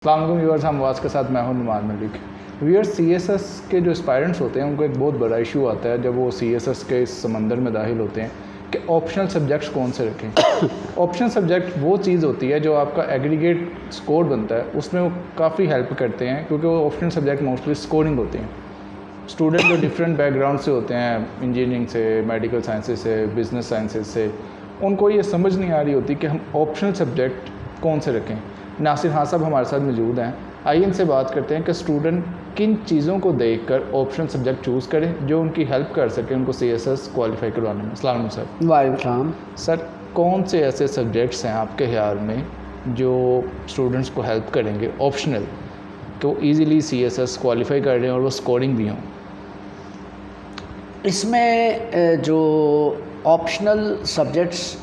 अस्सलाम व्यूअर्स, हम वाज के साथ मैं हूं नुमान मलिक। व्यूअर्स, सीएसएस के जो एस्पायरेंट्स होते हैं उनको एक बहुत बड़ा इशू आता है जब वो सीएसएस के इस समंदर में दाखिल होते हैं कि ऑप्शनल सब्जेक्ट्स कौन से रखें। ऑप्शनल सब्जेक्ट वो चीज़ होती है जो आपका एग्रीगेट स्कोर बनता है, उसमें वो काफ़ी हेल्प करते हैं क्योंकि वो ऑप्शनल सब्जेक्ट मोस्टली स्कोरिंग होते हैं। स्टूडेंट जो डिफरेंट बैकग्राउंड से होते हैं, इंजीनियरिंग से, मेडिकल साइंसेज से, बिजनेस साइंसेज से, उनको ये समझ नहीं आ रही होती कि हम ऑप्शनल सब्जेक्ट कौन से रखें। नासिर खान साहब हमारे साथ मौजूद हैं। आइए इनसे बात करते हैं कि स्टूडेंट किन चीज़ों को देखकर ऑप्शनल सब्जेक्ट चूज़ करें जो उनकी हेल्प कर सके उनको सीएसएस क्वालिफाई करवाने में। अस्सलाम वालेकुम सर। वालेकुम सर, कौन से ऐसे सब्जेक्ट्स हैं आपके ख्याल में जो स्टूडेंट्स को हेल्प करेंगे ऑप्शनल तो ईज़िली सीएसएस क्वालिफाई कर लें और वो स्कोरिंग भी हों? इसमें जो ऑप्शनल सब्जेक्ट्स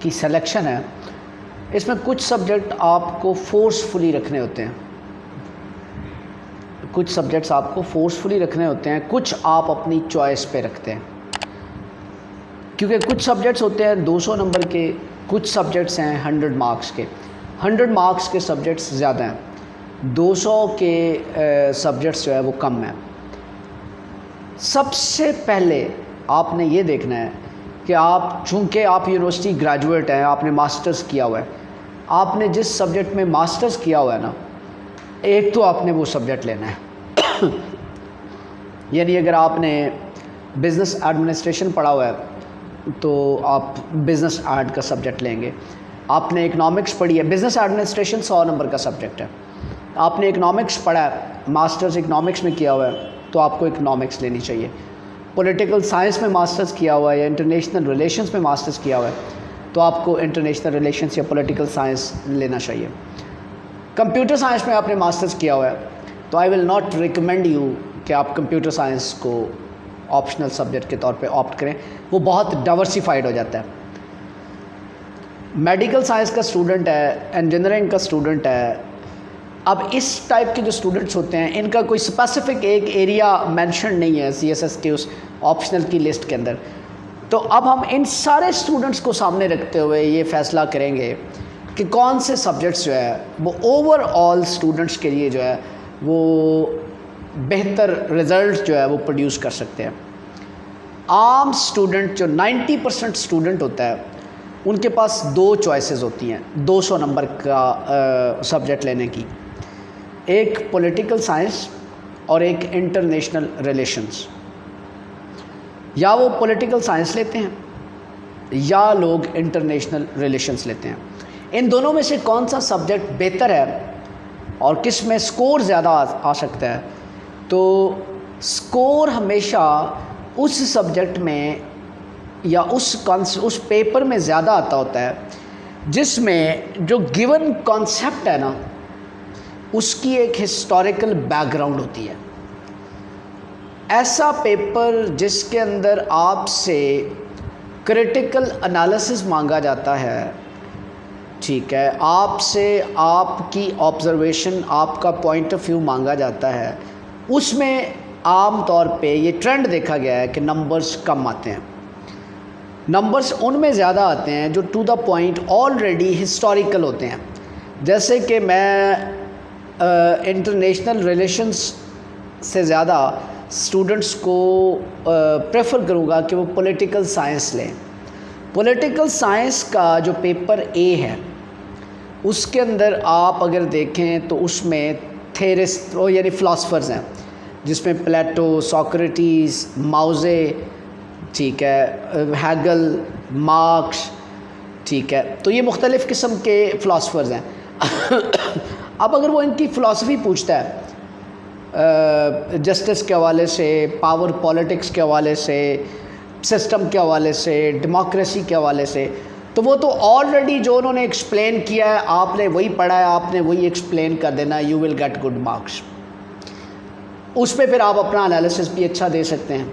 की सिलेक्शन है, इसमें कुछ सब्जेक्ट आपको फोर्सफुली रखने होते हैं, कुछ सब्जेक्ट्स आपको फोर्सफुली रखने होते हैं, कुछ आप अपनी चॉइस पे रखते हैं। क्योंकि कुछ सब्जेक्ट्स होते हैं 200 नंबर के, कुछ सब्जेक्ट्स हैं 100 मार्क्स के। 100 मार्क्स के सब्जेक्ट्स ज़्यादा हैं, 200 के सब्जेक्ट्स जो है वो कम हैं। सबसे पहले आपने ये देखना है कि आप, चूँकि आप यूनिवर्सिटी ग्रेजुएट हैं, आपने मास्टर्स किया हुआ है, आपने जिस सब्जेक्ट में मास्टर्स किया हुआ है ना, एक तो आपने वो सब्जेक्ट लेना है। यानी अगर आपने बिज़नेस एडमिनिस्ट्रेशन पढ़ा हुआ है तो आप बिज़नेस एड का सब्जेक्ट लेंगे। आपने इकनॉमिक्स पढ़ी है, बिज़नेस एडमिनिस्ट्रेशन 100 नंबर का सब्जेक्ट है। आपने इकनॉमिक्स पढ़ा है, मास्टर्स इकनॉमिक्स में किया हुआ है, तो आपको इकनॉमिक्स लेनी चाहिए। पॉलिटिकल साइंस में मास्टर्स किया हुआ है या इंटरनेशनल रिलेशंस में मास्टर्स किया हुआ है, तो आपको इंटरनेशनल रिलेशंस या पॉलिटिकल साइंस लेना चाहिए। कंप्यूटर साइंस में आपने मास्टर्स किया हुआ है, तो I will not recommend you कि आप कंप्यूटर साइंस को ऑप्शनल सब्जेक्ट के तौर पे ऑप्ट करें, वो बहुत डाइवर्सिफाइड हो जाता है। मेडिकल साइंस का स्टूडेंट है, इंजीनियरिंग का स्टूडेंट है, अब इस टाइप के जो स्टूडेंट्स होते हैं इनका कोई स्पेसिफिक एक एरिया मेंशन नहीं है सीएसएस के उस ऑप्शनल की लिस्ट के अंदर। तो अब हम इन सारे स्टूडेंट्स को सामने रखते हुए ये फ़ैसला करेंगे कि कौन से सब्जेक्ट्स जो है वो ओवरऑल स्टूडेंट्स के लिए जो है वो बेहतर रिज़ल्ट जो है वो प्रोड्यूस कर सकते हैं। आम स्टूडेंट जो 90% स्टूडेंट होता है, उनके पास दो चॉइसेस होती हैं 200 नंबर का सब्जेक्ट लेने की, एक पॉलिटिकल साइंस और एक इंटरनेशनल रिलेशंस। या वो पॉलिटिकल साइंस लेते हैं या लोग इंटरनेशनल रिलेशंस लेते हैं। इन दोनों में से कौन सा सब्जेक्ट बेहतर है और किस में स्कोर ज़्यादा आ सकता है, तो स्कोर हमेशा उस सब्जेक्ट में या उस पेपर में ज़्यादा आता होता है जिसमें जो गिवन कॉन्सेप्ट है ना, उसकी एक हिस्टोरिकल बैकग्राउंड होती है। ऐसा पेपर जिसके अंदर आपसे क्रिटिकल एनालिसिस मांगा जाता है, ठीक है, आपसे आपकी ऑब्जर्वेशन, आपका पॉइंट ऑफ व्यू मांगा जाता है, उसमें आम तौर पे ये ट्रेंड देखा गया है कि नंबर्स कम आते हैं। नंबर्स उनमें ज़्यादा आते हैं जो to the point already historical होते हैं। जैसे कि मैं इंटरनेशनल रिलेशंस से ज़्यादा स्टूडेंट्स को प्रेफर करूँगा कि वो पॉलिटिकल साइंस लें। पॉलिटिकल साइंस का जो पेपर ए है, उसके अंदर आप अगर देखें तो उसमें थेरिस्ट यानी फ़िलासफ़र्स हैं, जिसमें प्लेटो, सोक्रेटिस, माउज़े, ठीक है, हैगल, मार्क्स, ठीक है, तो ये मुख्तलिफ़ किस्म के फ़िलासफ़र्स हैं। अब अगर वो इनकी फ़िलासफ़ी पूछता है जस्टिस के हवाले से, पावर पॉलिटिक्स के हवाले से, सिस्टम के हवाले से, डेमोक्रेसी के हवाले से, तो वो तो ऑलरेडी जो उन्होंने एक्सप्लेन किया है, आपने वही पढ़ा है, आपने वही एक्सप्लेन कर देना, you will get good marks. उस पर फिर आप अपना एनालिसिस भी अच्छा दे सकते हैं।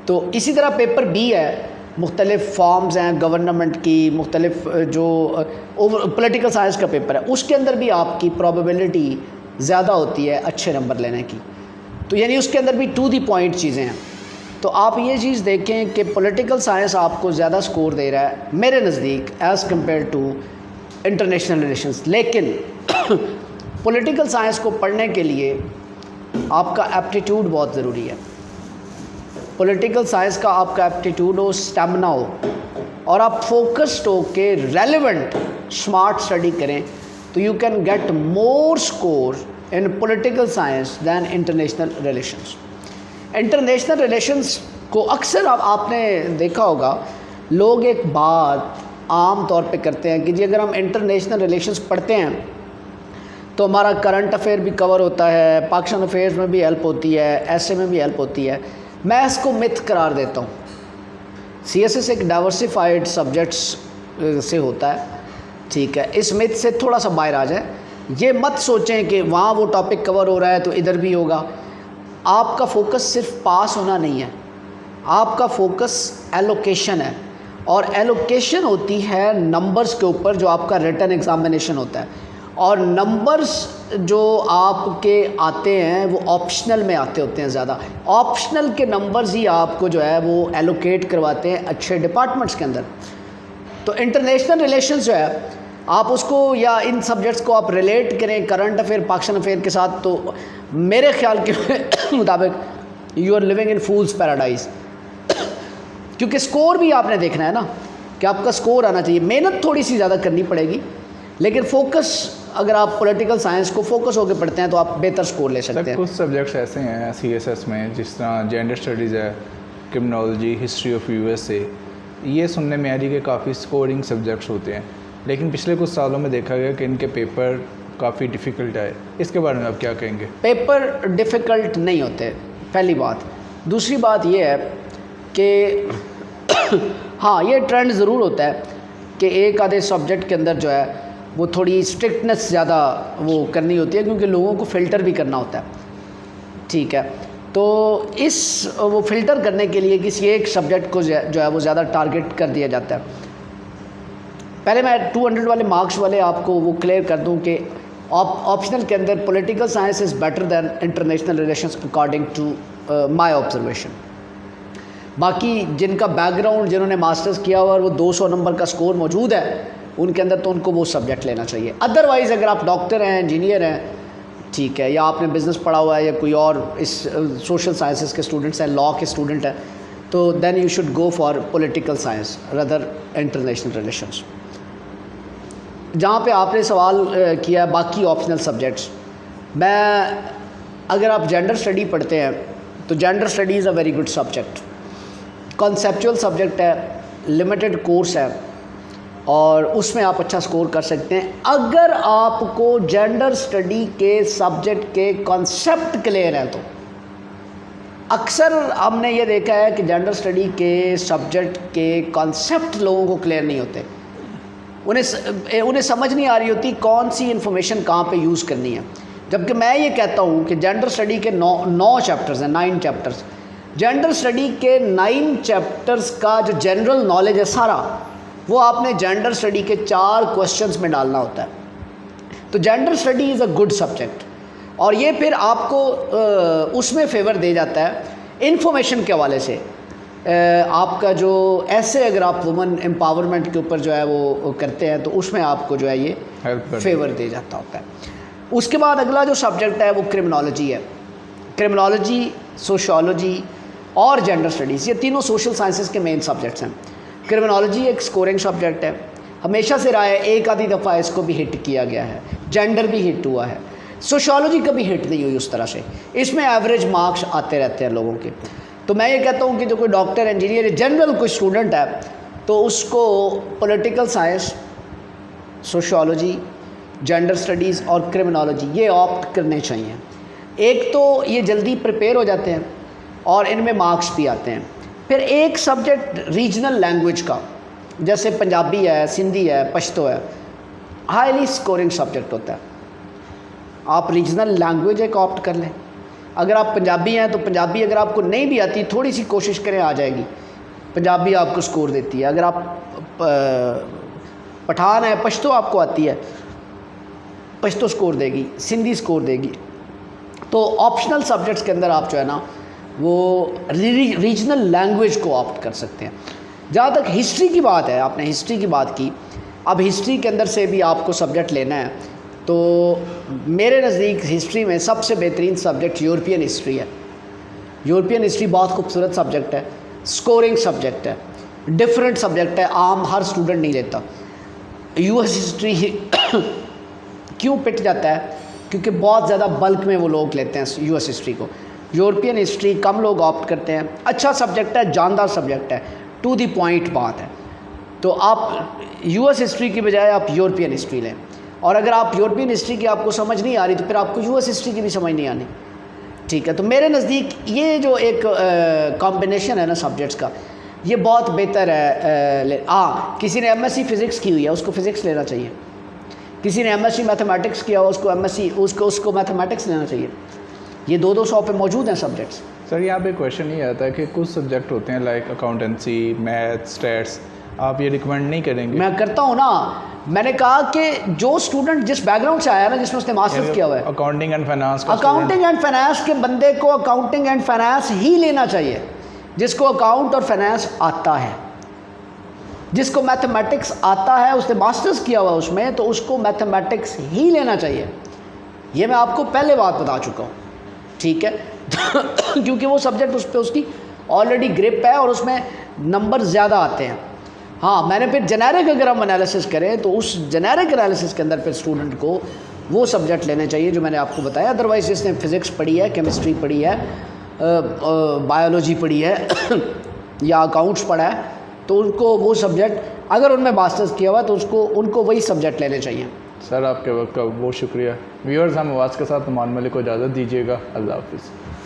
तो इसी तरह पेपर बी है, मुख्तलिफ़ फॉर्म्स हैं गवर्नमेंट की, मुख्तलिफ़ जो पॉलिटिकल साइंस का पेपर है, उसके अंदर भी आपकी प्रोबेबिलिटी ज़्यादा होती है अच्छे नंबर लेने की। तो यानी उसके अंदर भी टू दी पॉइंट चीज़ें हैं। तो आप ये चीज़ देखें कि पॉलिटिकल साइंस आपको ज़्यादा स्कोर दे रहा है मेरे नज़दीक as compared to international relations. लेकिन पॉलिटिकल साइंस को पढ़ने के लिए आपका एप्टीट्यूड बहुत ज़रूरी है। पॉलिटिकल साइंस का आपका एप्टीट्यूड हो, स्टेमिना हो, और आप फोकस्ड हो के रेलेवेंट स्मार्ट स्टडी करें, तो you can get more score in political science than international relations. International relations को अक्सर आपने देखा होगा, लोग एक बात आम तौर पे करते हैं कि जी अगर हम इंटरनेशनल रिलेशंस पढ़ते हैं तो हमारा करंट अफेयर भी कवर होता है, पाकिस्तान अफेयर्स में भी हेल्प होती है, ऐसे में भी हेल्प होती है। मैं इसको मिथ करार देता हूँ। CSS एक डाइवर्सिफाइड सब्जेक्ट्स से होता है, ठीक है। इस मिथ से थोड़ा सा बाहर आ जाए। ये मत सोचें कि वहाँ वो टॉपिक कवर हो रहा है तो इधर भी होगा। आपका फोकस सिर्फ पास होना नहीं है, आपका फोकस एलोकेशन है, और एलोकेशन होती है नंबर्स के ऊपर जो आपका रिटन एग्जामिनेशन होता है। और नंबर्स जो आपके आते हैं वो ऑप्शनल में आते होते हैं ज़्यादा। ऑप्शनल के नंबर्स ही आपको जो है वो एलोकेट करवाते हैं अच्छे डिपार्टमेंट्स के अंदर। तो इंटरनेशनल रिलेशंस जो है, आप उसको या इन सब्जेक्ट्स को आप रिलेट करें करंट अफेयर, पाकिस्तान अफेयर के साथ, तो मेरे ख्याल के मुताबिक you are living in fools paradise. क्योंकि स्कोर भी आपने देखना है ना कि आपका स्कोर आना चाहिए। मेहनत थोड़ी सी ज़्यादा करनी पड़ेगी, लेकिन फोकस, अगर आप पॉलिटिकल साइंस को फोकस होकर पढ़ते हैं तो आप बेहतर स्कोर ले सकते हैं। कुछ सब्जेक्ट्स ऐसे हैं CSS में, जिस तरह जेंडर स्टडीज़ है, क्रिमिनोलॉजी, हिस्ट्री ऑफ USA, ये सुनने में आ रही कि काफ़ी स्कोरिंग सब्जेक्ट्स होते हैं, लेकिन पिछले कुछ सालों में देखा गया कि इनके पेपर काफ़ी डिफ़िकल्ट आए। इसके बारे में आप क्या कहेंगे? पेपर डिफ़िकल्ट नहीं होते, पहली बात। दूसरी बात ये है कि हाँ, ये ट्रेंड ज़रूर होता है कि एक आधे सब्जेक्ट के अंदर जो है वो थोड़ी स्ट्रिक्टनेस ज़्यादा वो करनी होती है, क्योंकि लोगों को फ़िल्टर भी करना होता है, ठीक है। तो वो फ़िल्टर करने के लिए किसी एक सब्जेक्ट को जो है वो ज़्यादा टारगेट कर दिया जाता है। पहले मैं 200 वाले मार्क्स वाले आपको वो क्लियर कर दूं कि ऑप्शनल के अंदर political science is better than international relations according to my observation. बाकी जिनका बैकग्राउंड, जिन्होंने मास्टर्स किया हुआ और वो 200 नंबर का स्कोर मौजूद है उनके अंदर, तो उनको वो सब्जेक्ट लेना चाहिए। अदरवाइज़ अगर आप डॉक्टर हैं, इंजीनियर हैं, ठीक है, या आपने बिज़नेस पढ़ा हुआ है, या कोई और इस सोशल साइंसेस के स्टूडेंट्स हैं, लॉ के स्टूडेंट हैं, तो then you should go for political science rather international relations. जहाँ पे आपने सवाल किया बाकी ऑप्शनल सब्जेक्ट्स, मैं अगर आप जेंडर स्टडी पढ़ते हैं तो gender study is a very good subject. Conceptual subject है, लिमिटेड कोर्स है, और उसमें आप अच्छा स्कोर कर सकते हैं अगर आपको जेंडर स्टडी के सब्जेक्ट के कॉन्सेप्ट क्लियर हैं। तो अक्सर हमने ये देखा है कि जेंडर स्टडी के सब्जेक्ट के कॉन्सेप्ट लोगों को क्लियर नहीं होते, उन्हें समझ नहीं आ रही होती कौन सी इन्फॉर्मेशन कहाँ पे यूज़ करनी है। जबकि मैं ये कहता हूँ कि जेंडर स्टडी के 9 चैप्टर्स हैं, 9 चैप्टर्स। जेंडर स्टडी के 9 चैप्टर्स का जो जनरल नॉलेज है सारा, वो आपने जेंडर स्टडी के 4 क्वेश्चंस में डालना होता है। तो gender study is a good subject, और ये फिर आपको उसमें फेवर दे जाता है इन्फॉर्मेशन के हवाले से। आपका जो ऐसे अगर आप वुमेन एम्पावरमेंट के ऊपर जो है वो करते हैं तो उसमें आपको जो है ये फेवर दे जाता होता है। उसके बाद अगला जो सब्जेक्ट है वो क्रिमिनोलॉजी है। क्रिमिनोलॉजी, सोशियोलॉजी और जेंडर स्टडीज़, ये तीनों सोशल साइंसेस के मेन सब्जेक्ट्स हैं। क्रिमिनोलॉजी एक स्कोरिंग सब्जेक्ट है, हमेशा से रहा है, एक आधी दफ़ा इसको भी हिट किया गया है, जेंडर भी हिट हुआ है। सोशियोलॉजी कभी हिट नहीं हुई उस तरह से, इसमें एवरेज मार्क्स आते रहते हैं लोगों के। तो मैं ये कहता हूँ कि जो कोई डॉक्टर, इंजीनियर, जनरल कोई स्टूडेंट है तो उसको political science, sociology, gender studies और क्रिमिनोलॉजी ये ऑप्ट करने चाहिए। एक तो ये जल्दी प्रिपेयर हो जाते हैं और इनमें मार्क्स भी आते हैं। फिर एक सब्जेक्ट रीजनल लैंग्वेज का, जैसे पंजाबी है, सिंधी है, पश्तो है, हाईली स्कोरिंग सब्जेक्ट होता है। आप रीजनल लैंग्वेज एक ऑप्ट कर लें। अगर आप पंजाबी हैं तो पंजाबी अगर आपको नहीं भी आती, थोड़ी सी कोशिश करें, आ जाएगी। पंजाबी आपको स्कोर देती है। अगर आप पठान है, पश्तो आपको आती है, पश्तो स्कोर देगी, सिंधी स्कोर देगी। तो ऑप्शनल सब्जेक्ट्स के अंदर आप जो है ना वो रीजनल लैंग्वेज को ऑप्ट कर सकते हैं। जहाँ तक हिस्ट्री की बात है, आपने हिस्ट्री की बात की, अब हिस्ट्री के अंदर से भी आपको सब्जेक्ट लेना है तो मेरे नज़दीक हिस्ट्री में सबसे बेहतरीन सब्जेक्ट यूरोपियन हिस्ट्री है। यूरोपियन हिस्ट्री बहुत खूबसूरत सब्जेक्ट है, स्कोरिंग सब्जेक्ट है, डिफरेंट सब्जेक्ट है, आम हर स्टूडेंट नहीं लेता। यूएस हिस्ट्री क्यों पिट जाता है? क्योंकि बहुत ज़्यादा बल्क में वो लोग लेते हैं यूएस हिस्ट्री को। यूरोपियन हिस्ट्री कम लोग ऑप्ट करते हैं। अच्छा सब्जेक्ट है, जानदार सब्जेक्ट है, टू द पॉइंट बात है। तो आप यूएस हिस्ट्री की बजाय आप यूरोपियन हिस्ट्री लें, और अगर आप यूरोपियन हिस्ट्री की आपको समझ नहीं आ रही तो फिर आपको यूएस हिस्ट्री की भी समझ नहीं आनी। ठीक है, तो मेरे नज़दीक ये जो एक कॉम्बिनेशन है ना सब्जेक्ट्स का, ये बहुत बेहतर है। हाँ, किसी ने एमएससी फ़िज़िक्स की हुई है उसको फ़िज़िक्स लेना चाहिए, किसी ने एमएससी मैथमेटिक्स किया हो उसको एमएससी उसको मैथमेटिक्स लेना चाहिए। ये 200 पे मौजूद हैं सब्जेक्ट्स। सर यहाँ पे क्वेश्चन ये आता है कि कुछ सब्जेक्ट होते हैं लाइक अकाउंटेंसी, मैथ, स्टैट्स, आप ये रिकमेंड नहीं करेंगे? मैं करता हूँ ना, मैंने कहा कि जो स्टूडेंट जिस बैकग्राउंड से आया ना, जिसमें उसने मास्टर्स किया हुआ है, accounting and finance, accounting and finance के बंदे को अकाउंटिंग एंड फाइनेंस ही लेना चाहिए। जिसको अकाउंट और फाइनेंस आता है, जिसको मैथमेटिक्स आता है, उसने मास्टर्स किया हुआ उसमें, तो उसको मैथमेटिक्स ही लेना चाहिए। ये मैं आपको पहले बात बता चुका हूँ, ठीक है। क्योंकि वो सब्जेक्ट उस पर उसकी ऑलरेडी ग्रिप है और उसमें नंबर ज़्यादा आते हैं। हाँ, मैंने फिर जेनेरिक अगर हम एनालिसिस करें तो उस जेनेरिक एनालिसिस के अंदर फिर स्टूडेंट को वो सब्जेक्ट लेने चाहिए जो मैंने आपको बताया। अदरवाइज़ जिसने फिज़िक्स पढ़ी है, केमिस्ट्री पढ़ी है, बायोलॉजी पढ़ी है या अकाउंट्स पढ़ा है, तो उनको वो सब्जेक्ट, अगर उनमें मास्टर्स किया हुआ तो उनको वही सब्जेक्ट लेने चाहिए। सर आपके वक्त का बहुत शुक्रिया। व्यूअर्स, हम आवाज़ के साथ नुमान मलिक को इजाज़त दीजिएगा। अल्लाह हाफ़िज़।